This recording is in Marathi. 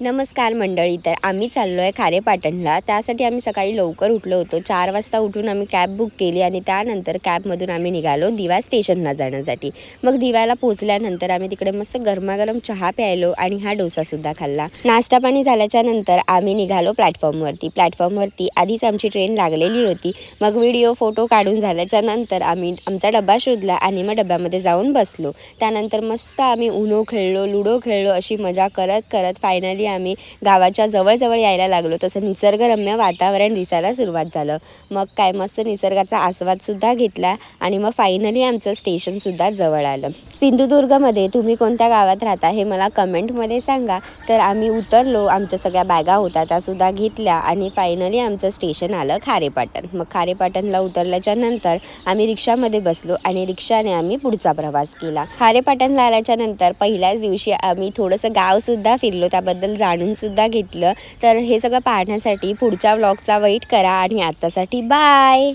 नमस्कार मंडळी. तर आम्ही चाललो आहे खारेपाटणला. त्यासाठी आम्ही सकाळी लवकर उठलो होतो. 4 वाजता उठून आम्ही कॅब बुक केली आणि त्यानंतर कॅबमधून आम्ही निघालो दिवा स्टेशनला जाण्यासाठी. मग दिव्याला पोहोचल्यानंतर आम्ही तिकडे मस्त गरमागरम चहा प्यायलो आणि हा डोसासुद्धा खाल्ला. नाश्ता पाणी झाल्याच्या नंतर आम्ही निघालो प्लॅटफॉर्मवरती आधीच आमची ट्रेन लागलेली होती. मग व्हिडिओ फोटो काढून झाल्याच्या नंतर आम्ही आमचा डबा शोधला आणि मग डब्यामध्ये जाऊन बसलो. त्यानंतर मस्त आम्ही उनो खेळलो, लुडो खेळलो. अशी मजा करत करत फायनली आम्ही गावाच्या जवळ यायला लागलो. तसं निसर्गरम्य वातावरण दिसायला सुरुवात झालं. मग काय मस्त निसर्गाचा आस्वादसुद्धा घेतला आणि मग फायनली आमचं स्टेशनसुद्धा जवळ आलं. सिंधुदुर्गमध्ये तुम्ही कोणत्या गावात राहता हे मला कमेंटमध्ये सांगा. तर आम्ही उतरलो. आमच्या सगळ्या बॅगा होत्या त्यासुद्धा घेतल्या आणि फायनली आमचं स्टेशन आलं खारेपाटण. मग खारेपाटणला उतरल्याच्या नंतर आम्ही रिक्षामध्ये बसलो आणि रिक्षाने आम्ही पुढचा प्रवास केला. खारेपाटणला आल्याच्या नंतर पहिल्याच दिवशी आम्ही थोडंसं गावसुद्धा फिरलो, त्याबद्दल जाणूनसुद्धा घेतलं. तर हे सगळं पाहण्यासाठी पुढच्या व्लॉगचा वेट करा आणि आत्तासाठी बाय.